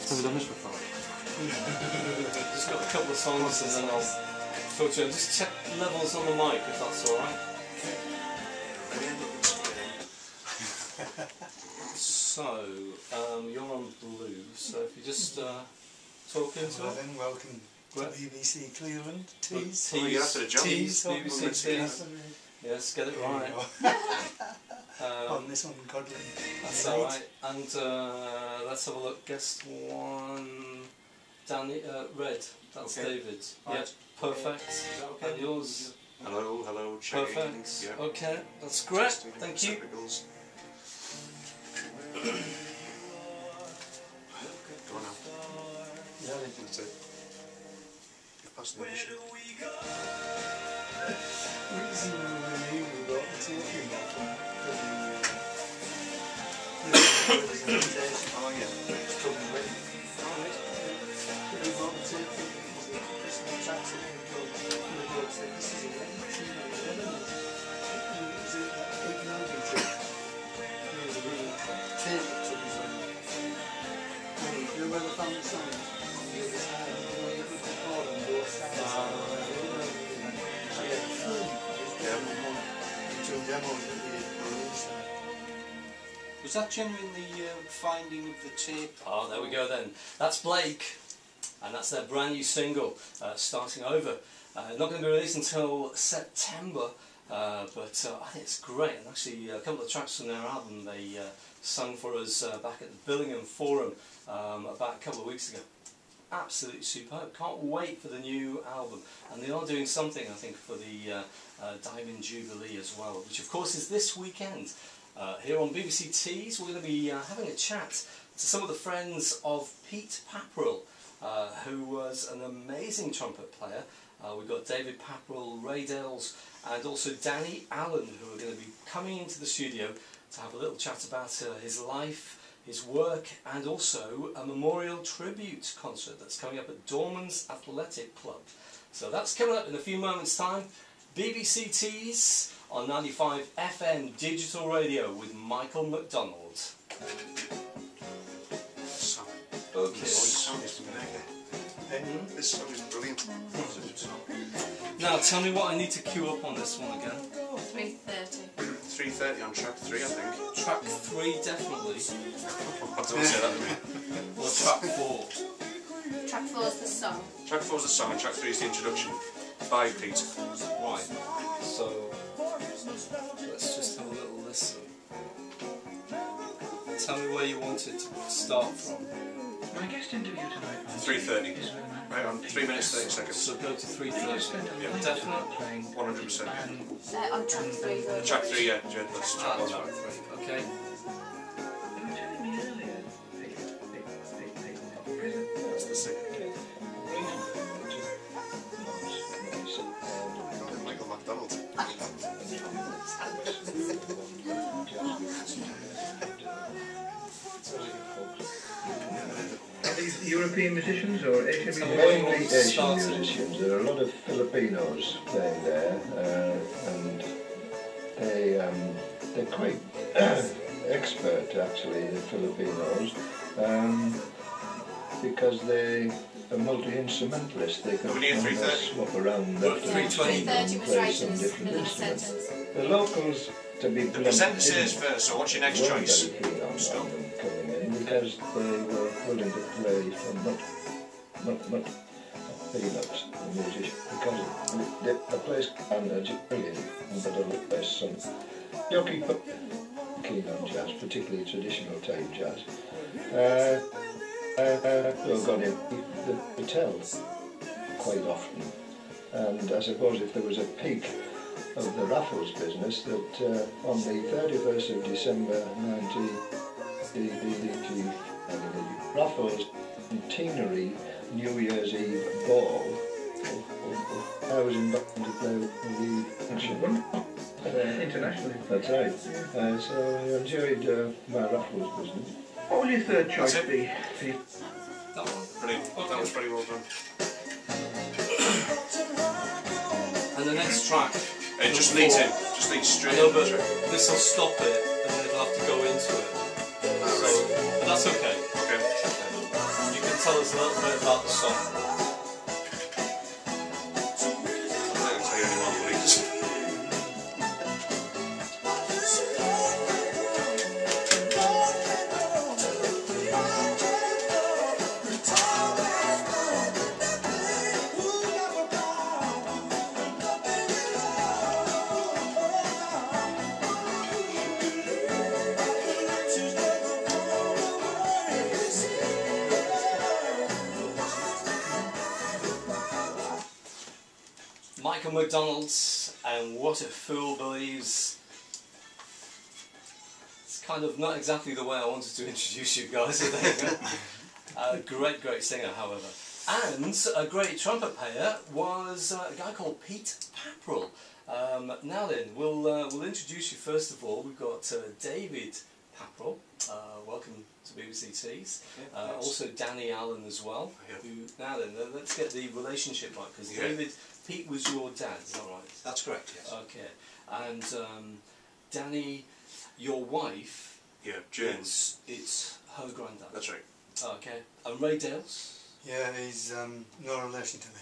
Have we done this before? Just got a couple of songs and then I'll talk to you. Just check levels on the mic if that's alright. So, you're on blue, so if you just talk into it. Then welcome to BBC Cleveland. Tees. Tees. You're after the job. Tees, BBC Tees. Yes, get it right. On this one, Godly. That's alright. And let's have a look. Guest one, Danny, Red. That's Okay. David. Right. Yeah, perfect. Okay. And yours? Hello, checking. Perfect. Yeah. Okay, that's great. Thank you. Typicals. Go on now. Yeah, That's it. You've passed the audition. reason we brought the taping back from Oh yeah. it's coming with. We brought the taping because the tracks that we said this is a tape that took us on. You remember the family song? On the other side, you could record on both sides. Was that genuinely finding of the tape? Oh, there we go then. That's Blake, and that's their brand new single, Starting Over. Not going to be released until September, but I think it's great. And actually, a couple of tracks from their album they sung for us back at the Billingham Forum about a couple of weeks ago. Absolutely superb. Can't wait for the new album. And they are doing something, I think, for the Diamond Jubilee as well, which of course is this weekend. Here on BBC Tees, we're going to be having a chat to some of the friends of Pete Papperell, who was an amazing trumpet player. We've got David Papperell, Ray Dales, and also Danny Allen, who are going to be coming into the studio to have a little chat about his life, his work, and also a memorial tribute concert that's coming up at Dorman's Athletic Club. So that's coming up in a few moments' time. BBC Tees on 95 FM digital radio with Michael McDonald. Okay. This song is mega. This song is brilliant. Now tell me what I need to queue up on this one again. 3:30. 3:30 on track 3, I think. Track 3 definitely. I don't say that to me. Or track 4. Track 4 is the song. Track 4 is the song and track 3 is the introduction by Pete. Right. So let's just have a little listen. Tell me where you want it to start from. My guest interview tonight 3:30. Right on 3 minutes 30 seconds. So go to 3:30. Yeah, Definitely. 100%. On track 3. Track 3, yeah, that's track 1 Track now. 3. Okay. You were telling me earlier, That's the second. Michael McDonald. Are these European musicians or Asian Tell me musicians? where you want Mainly to Asian start. musicians. There are a lot of Filipinos playing there, and they're quite expert actually, the Filipinos, because they are multi-instrumentalists. They can We need 3:30. swap around Well, left and 3:20. right 3:30 and was play right some in the different middle of the instruments. sentence. The locals, to be The blunt, presenter says didn't- first, so what's your next weren't choice? very keen on Stop. them coming in because they were willing to play for not peanuts, the musician, because the place and are just brilliant, but there's some yogi keen on jazz, particularly traditional type jazz. Well, got in the hotel quite often, and I suppose if there was a peak of the Raffles business, that on the 31st of December 1980, Raffles centenary New Year's Eve ball, I was invited to play with the function. Internationally. That's right. So I enjoyed my Raffles business. What will your third choice That's it. be? For you? That one. Brilliant. That was very well done. And the next track. It just leads in. Just leads I straight know, into but the track. this will stop it, and then it'll have to go into it. So, but that's okay. Okay. You tell us a little bit about the song? I'm not going to tell you any more than what he just. Michael McDonald's and What a Fool Believes. It's kind of not exactly the way I wanted to introduce you guys. So there you go. Great singer, however. And a great trumpet player was a guy called Pete Papperell. Now then, we'll introduce you first of all. We've got David Papperell. Welcome to BBC Tees. Also Danny Allen as well. Yeah. Now then, let's get the relationship right, because David, Pete was your dad, is that right? That's correct, yes. Okay. And Danny, your wife, Yeah, James. it's her granddad. That's right. Okay. And Ray Dales? Yeah, he's no relation to me.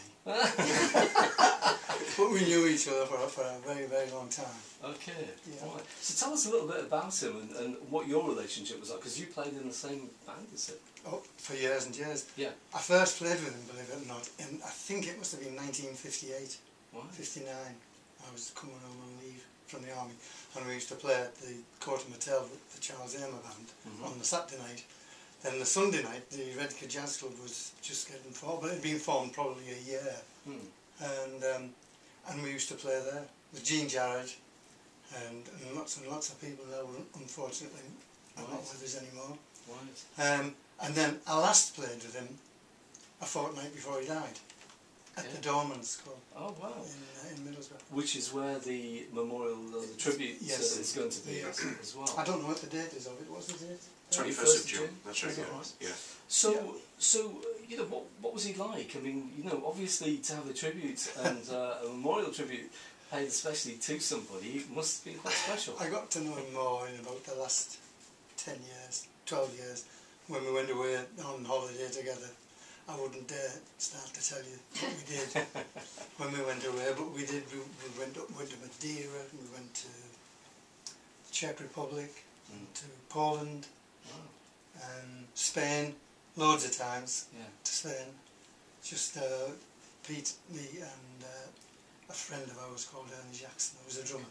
But we knew each other for a very, very long time. Okay. Yeah. Right. So tell us a little bit about him and what your relationship was like, because you played in the same band, is it? Oh, for years and years. Yeah. I first played with him, believe it or not, in, I think it must have been 1958, Right. 59. I was coming home on leave from the army, and we used to play at the Court Mattel, the Charles Amer Band, on the Saturday night. Then the Sunday night, the Redcar Jazz Club was just getting formed, but it had been formed probably a year. And we used to play there with Gene Jarrett and lots of people now, unfortunately, are not with us anymore. Right. And then I last played with him a fortnight before he died at the Dorman School Oh, wow. in Middlesbrough. Which is where the memorial, the tribute Yes. is going to be Yes. as well. I don't know what the date is of it. What's the date? 21st of June. That's right. Is that Yeah. right? Yeah. So, you know, what was he like? I mean, you know, obviously to have a tribute and a memorial tribute paid especially to somebody must have been quite special. I got to know him more in about the last 10 years, 12 years, when we went away on holiday together. I wouldn't dare start to tell you what we did when we went away, but we did. We went to Madeira, we went to the Czech Republic, to Poland, and Spain, loads of times to Spain. Just Pete, me and a friend of ours called Ernie Jackson, who was a drummer.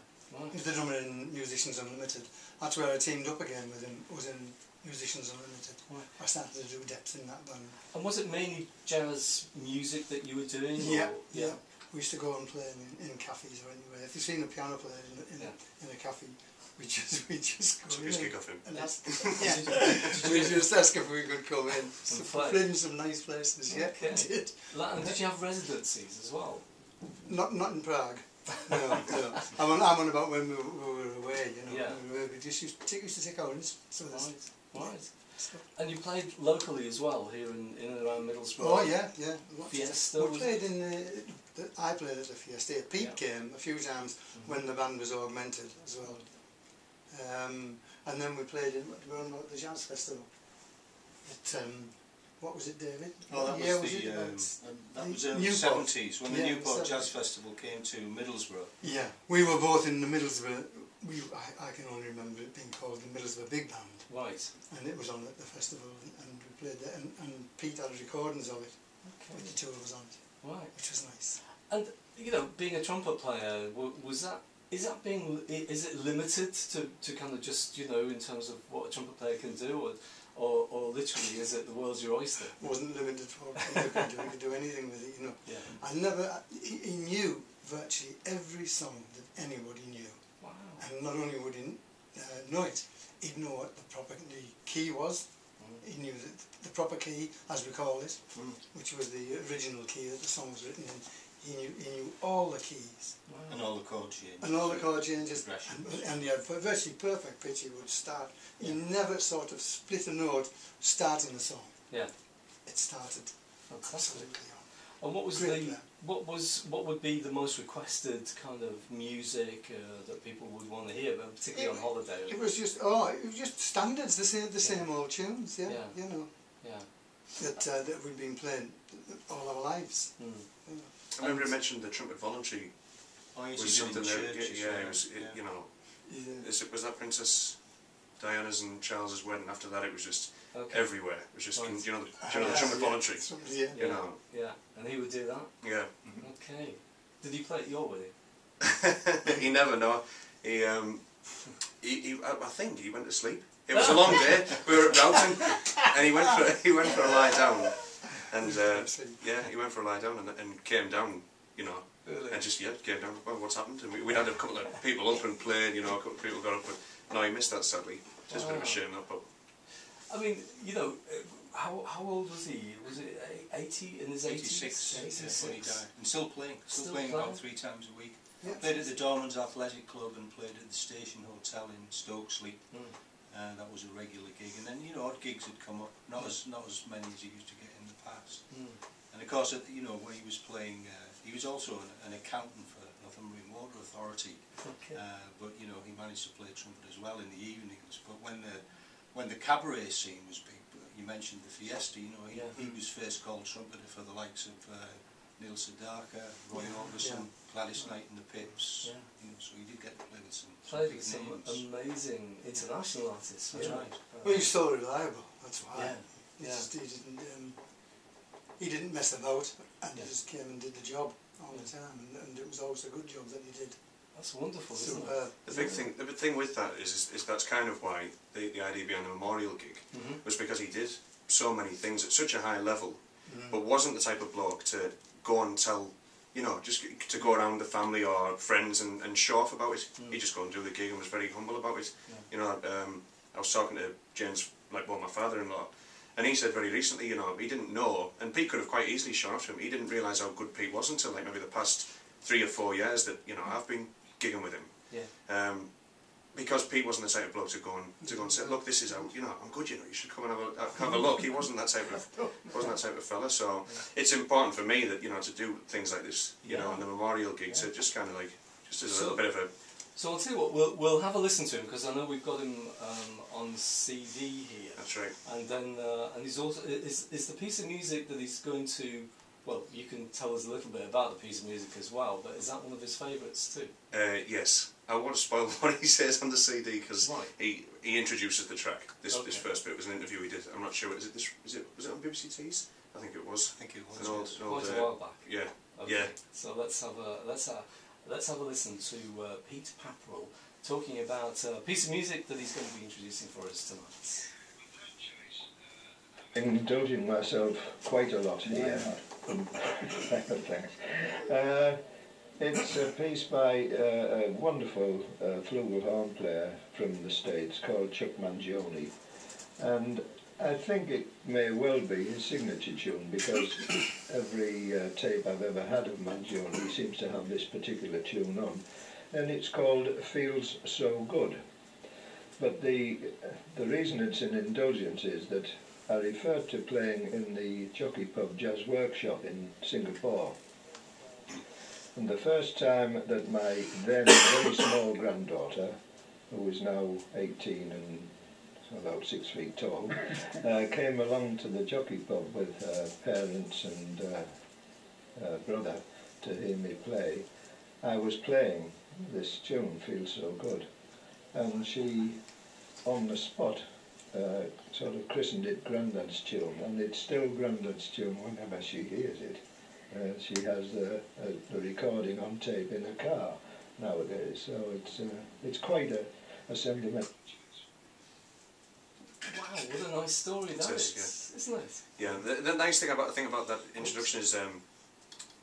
He was the drummer in Musicians Unlimited. That's where I teamed up again with him, was in Musicians Unlimited. I started to do depth in that band. And was it mainly jazz music that you were doing? Yeah, or? yeah. We used to go and play in cafes or anywhere. If you've seen a piano player in a cafe, we just go So in just kick off him. and ask, we just ask if we could come in. play. Played in some nice places, yeah, Okay. we did. And did you have residencies as well? Not in Prague. No. I'm on about when we were away, you know. Yeah. We just used to take our instruments. Right. And you played locally as well, here in and around Middlesbrough? Oh yeah. Fiesta? We played in I played at the Fiesta. Pete came a few times when the band was augmented as well. And then we played in the Jazz Festival. What was it, David? Oh, that year was it? was early Newport. 70s when the Yeah, Newport 70s. Jazz Festival came to Middlesbrough. Yeah, we were both in the Middlesbrough. I can only remember it being called the Middlesbrough Big Band. Right. And it was on at the festival, and we played there, and Pete had recordings of it, with the two of us on it, Right. which was nice. And, you know, being a trumpet player, is it limited to kind of just, you know, in terms of what a trumpet player can do, or literally is it the world's your oyster? It wasn't limited for him, he could do anything with it, you know. Yeah. He knew virtually every song that anybody knew. Wow. And not only would he know it, he'd know what the proper key was. He knew the proper key, as we call it, which was the original key that the song was written in. He knew all the keys. Wow. And all the chord changes. And all the chord changes. Progressions. And he had virtually perfect pitch. He would start. He never sort of split a note starting the song. Yeah. It started absolutely on. And what was Great player. what would be the most requested kind of music that people would want to hear, but particularly on holiday? It was just standards, the same old tunes. Yeah. You know. Yeah. that we've been playing all our lives. Mm. I remember you mentioned the trumpet voluntary Oh, yes, was you did something in that, churches, yeah, it was, you know, Yeah. was that Princess Diana's and Charles's wedding? After that, it was just Okay. everywhere. It was just, Right. do you know the trumpet voluntary? Yeah. You know, Yeah, and he would do that. yeah. Okay. Did he play at your wedding? He never know. I think he went to sleep. It was a long day. We were at Roughton, and he went for a lie down, and yeah, he went for a lie down and came down, you know, Really? and just came down. Well, what's happened? And we'd had a couple of people up and played, you know, a couple of people got up, but no, he missed that sadly. Just a bit of a shame, that. But I mean, you know, how old was he? Was it 80 in his 86, 86. when he died. And still playing Still playing playing? about 3 times a week. Yeah. Played at the Dormans Athletic Club and played at the Station Hotel in Stokesley. That was a regular gig, and then odd gigs had come up, not as many as he used to get in the past. And of course, when he was playing, he was also an accountant for Northumbrian Water Authority. Okay. But he managed to play trumpet as well in the evenings. But when the cabaret scene was big, you mentioned the Fiesta. He was first called trumpeter for the likes of Neil Sedaka, Roy Orbison, Gladys Knight and the Pips. Yeah. So he did get to play with some Played big with some names. amazing international artists. That's yeah. right. Well, he's so reliable. That's why. Yeah. He Yeah. just he didn't mess about, and he just came and did the job all the time, and it was always a good job that he did. That's wonderful, isn't it? Superb. the big thing with that is that's kind of why the idea behind the memorial gig was because he did so many things at such a high level, but wasn't the type of bloke to go and tell, just to go around the family or friends and show off about it. He'd just go and do the gig and was very humble about it. I was talking to James, my father-in-law, and he said very recently, he didn't know, and Pete could have quite easily shown off to him, he didn't realise how good Pete was until maybe the past 3 or 4 years that, I've been gigging with him. Yeah. Because Pete wasn't the type of bloke to go and say, look, this is how, I'm good, you should come and have a look. He wasn't that type of fella. So it's important for me that, to do things like this, and the memorial gig, to just kind of just as a little bit of a... So I'll tell you what, we'll have a listen to him, because I know we've got him on CD here. That's right. And then, and he's also, is the piece of music that he's going to, well, you can tell us a little bit about the piece of music as well, but is that one of his favourites too? Yes. I won't spoil what he says on the CD, because Right. he introduces the track. This Okay. first bit was an interview he did. I'm not sure, was it on BBC Tees? I think it was. I think it was. An old, yes. Quite a while back. Yeah. Okay. Yeah. So let's have a listen to Pete Papperell talking about a piece of music that he's going to be introducing for us tonight. Indulging myself quite a lot here. Thanks. It's a piece by a wonderful flugelhorn player from the States called Chuck Mangione, and I think it may well be his signature tune, because every tape I've ever had of Mangione seems to have this particular tune on, and it's called Feels So Good. But the reason it's an indulgence is that I referred to playing in the Jockey Pub Jazz Workshop in Singapore. And the first time that my then very small granddaughter, who is now 18 and about 6 feet tall, came along to the Jockey Pub with her parents and brother to hear me play, I was playing this tune, Feels So Good. And she, on the spot, sort of christened it Grandad's tune, and it's still Grandad's tune whenever she hears it. She has the recording on tape in her car nowadays, so it's quite a sentimental. Wow, what a nice story that It is, isn't it? Yeah, the nice thing about that introduction is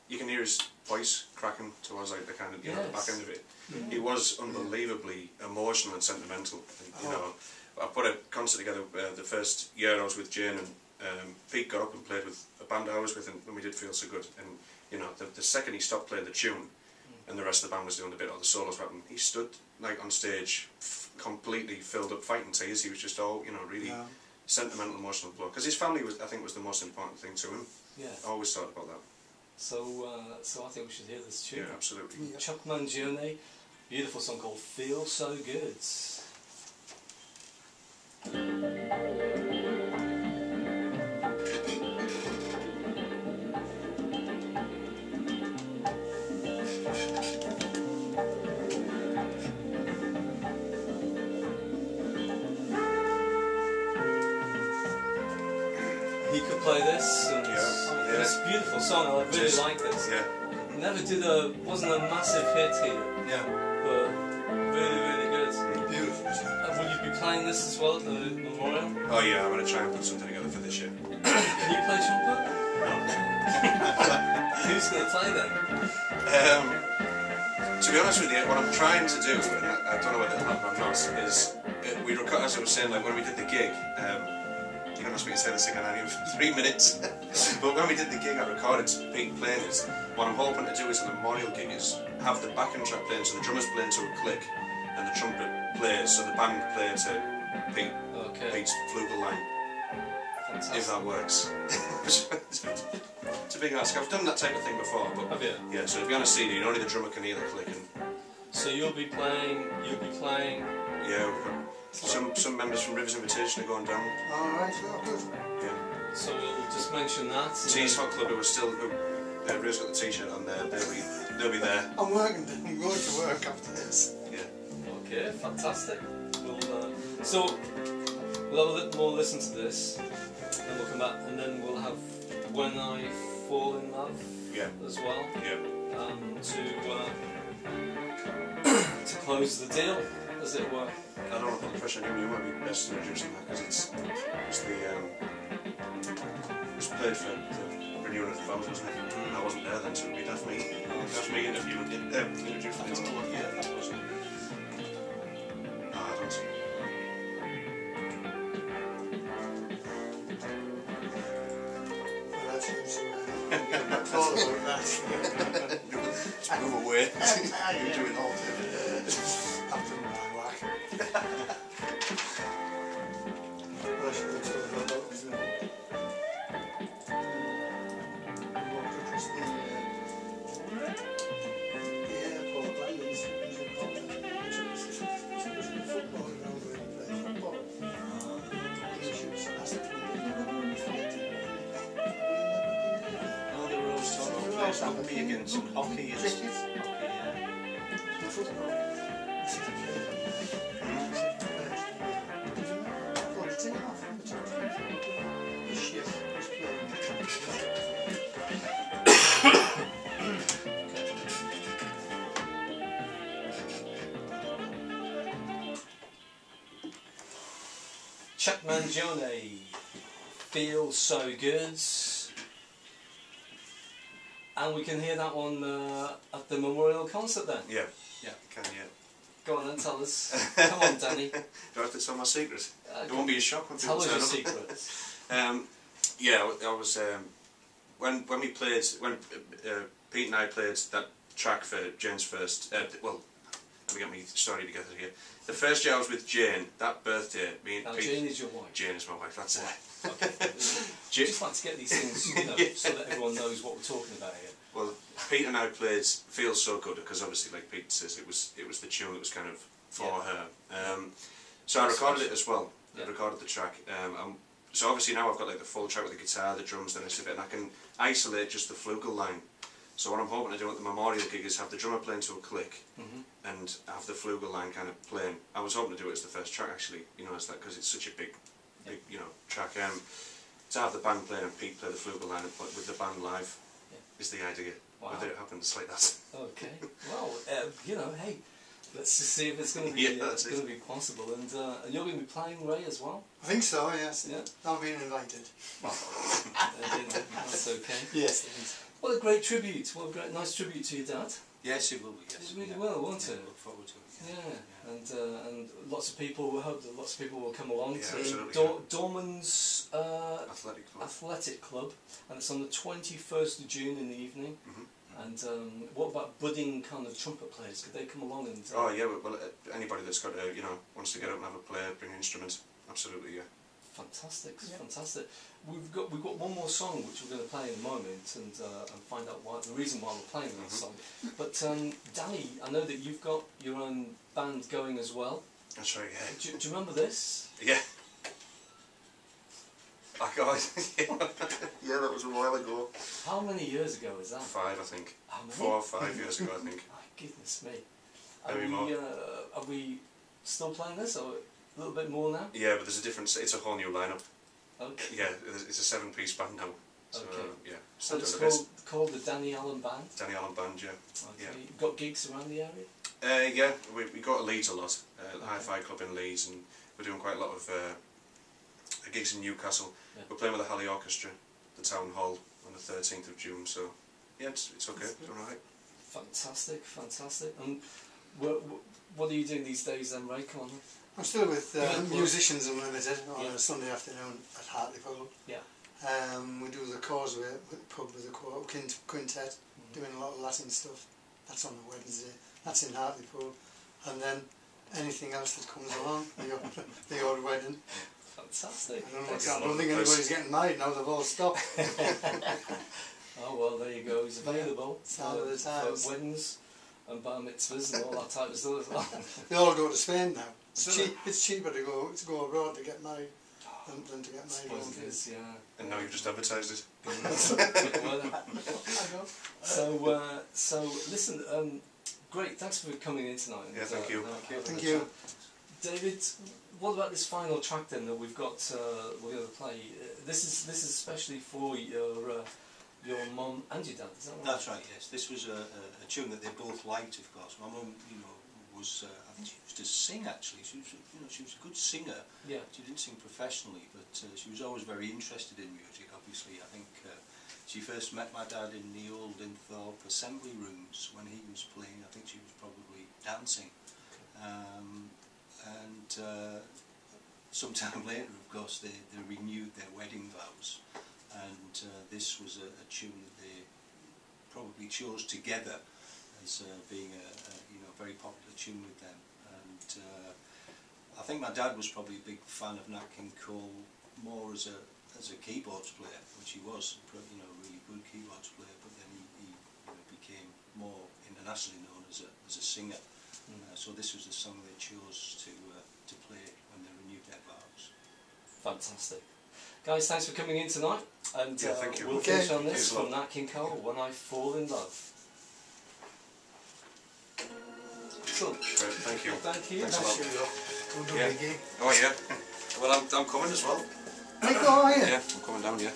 you can hear his voice cracking towards the kind of the back end of it. He was unbelievably emotional and sentimental. And, I put a concert together the first year I was with Jane, and Pete got up and played with a band I was with, and we did Feel So Good. And the second he stopped playing the tune, and the rest of the band was doing the bit, all the solos were happening, he stood on stage, completely filled up, fighting tears. He was just all really sentimental, emotional bloke. Because his family was the most important thing to him. Yeah. I always thought about that. So I think we should hear this tune. Yeah, absolutely. Chuck Mangione, beautiful song called Feel So Good. he could play this, and it's a beautiful song. I really like this. Yeah. Never wasn't a massive hit here, Yeah. but really, really good. Beautiful. Will you be playing this as well at the memorial? Oh yeah, I'm going to try and put something together for this year. Can you play trumpet? No. Who's going to play then? To be honest with you, what I'm trying to do, and I don't know whether it'll happen or not, is we record, as I was saying, like when we did the gig. You're going to ask me to say this again in 3 minutes. But when we did the gig, I recorded Pete playing it. What I'm hoping to do is a memorial gig is have the backing track playing, so the drummer's playing to a click, and the trumpet plays, so the band play to Pete's flugel line. Fantastic. If that works. It's a big ask. I've done that type of thing before, but Have you? yeah. So if you're on a CD, only the drummer can hear the click, and So you'll be playing. yeah, we've got some members from Rivers Invitation are going down. Alright, well, good. Yeah. So we'll just mention that. Tees Hot Club, who was still Rivers got the T-shirt on there. They'll be there. I'm working, I'm going to work after this. Yeah. Okay, fantastic. So we'll have a little more listen to this, then we'll come back, and then we'll have When I Fall in Love as well. Yeah. To close the deal, as it were. I don't want to put the pressure on you. You might be best introducing that because it was played for the renewal of the Vams, wasn't it? I wasn't there then, so it'd be that's me interviewing it. Introducing it. Yeah, that wasn't. No, I don't. Well, that seems to I'm not thought about that. Just move away. You're doing all after my whack. Well, I should have told you about this now. Walked across the airport landings in Gibraltar. It was a football ground where he played football. And the ships asked him to No, they were always talking about players rugby against and hockey and cricket. hockey, yeah. Football. The ship was playing. Chuck Mangione, Feels So Good. And we can hear that one at the memorial concert then. Yeah. Can you? Go on then, tell us. Come on, Danny. Do I have to tell my secret? It won't be a shock when Tell people us your turn up. secrets. Yeah, I was when we played Pete and I played that track for Jane's first. Well, let me get my story together here. The first year I was with Jane, that birthday, me and Now, Pete. Jane is your wife. Jane is my wife. That's it. Okay. Just like to get these things, so that everyone knows what we're talking about here. Well, Pete and I played "Feels So Good" because obviously, like Pete says, it was the tune that was kind of for her. So I recorded it as well. I recorded the track. So obviously now I've got like the full track with the guitar, the drums, the rest of it, and I can isolate just the flugel line. So what I'm hoping to do at the memorial gig is have the drummer playing to a click, and have the flugel line kind of playing. I was hoping to do it as the first track actually, as that because it's such a big track. To have the band playing and Pete play the flugel line with the band live is the idea. Wow. Whether it happens like that. Okay. Well, hey, let's just see if it's going to be that's going to be possible. And you're going to be playing, Ray, as well. I think so, yes. Yeah. I've been invited. Well, that's okay. Yes. What a great tribute. What a great, nice tribute to your dad. Yes, it will be. Yes. It really will, won't it? Look forward to it. Yeah. And lots of people. We hope that lots of people will come along to absolutely. Dorman's Athletic Club. and it's on the 21st of June in the evening. And what about budding kind of trumpet players? Could they come along and? Oh yeah, well anybody that's got wants to get up and have a play, bring an instrument, absolutely, yeah. Fantastic, fantastic. We've got one more song which we're going to play in a moment and find out the reason why we're playing that song. But Danny, I know that you've got your own band going as well. That's right, yeah. Do you remember this? Yeah. Yeah, that was a while ago. How many years ago is that? 5, I think. How many? 4 or 5 years ago, I think. My goodness me. Maybe more. Are we still playing this, or a little bit more now? Yeah, but there's a difference. It's a whole new lineup. Okay. Yeah, it's a 7-piece band now. So Okay. yeah, So still it's doing a bit. called the Danny Allen Band. Danny Allen Band, yeah. Okay. Yeah. You've got gigs around the area? Yeah, we go to Leeds a lot. The Hi-Fi Club in Leeds, and we're doing quite a lot of gigs in Newcastle. Yeah. We're playing with the Halley Orchestra, the Town Hall, on the 13th of June. So yeah, it's okay. It's all right. Fantastic, fantastic. And what are you doing these days then, Ray? Come on. I'm still with Yeah. Musicians Unlimited on Yeah. a Sunday afternoon at Hartlepool. Yeah. We do the Causeway pub with the quintet, doing a lot of Latin stuff. That's on a Wednesday. That's in Hartlepool. And then anything else that comes along, the odd wedding. Fantastic. I don't know what's Yeah, I don't think anybody's getting married now, they've all stopped. Oh well, there you go. He's available Sign of the times. for weddings and bar mitzvahs and all that type of stuff as well. They all go to Spain now. It's cheaper to go abroad to get married than to get I married. suppose it is, yeah. And now you've just advertised it. So listen, great. Thanks for coming in tonight. Yeah, thank you. Thank you. David. What about this final track then that we're going to play? This is especially for your mum and your dad. Is that right? That's right. Yes, this was a tune that they both liked, of course. My mum, was I think she used to sing actually. She was she was a good singer. Yeah. She didn't sing professionally, but she was always very interested in music. Obviously, I think she first met my dad in the old Linthorpe assembly rooms when he was playing. I think she was probably dancing. Sometime later, of course, they renewed their wedding vows, and this was a tune that they probably chose together as being a very popular tune with them. And I think my dad was probably a big fan of Nat King Cole more as a keyboards player, which he was, a really good keyboards player. But then he became more internationally known as a singer. So this was the song they chose to play when they renewed their vows. Fantastic. Guys, thanks for coming in tonight. And Yeah, thank you. we'll Okay. finish on this Thanks a lot. from Nat King Cole, When I Fall in Love. Excellent. Great, thank you. Thank you. Thanks a lot. We'll do Yeah. a gig. Oh yeah. Well, I'm coming as well. Hey, go, are you? Yeah, I'm coming down. Yeah.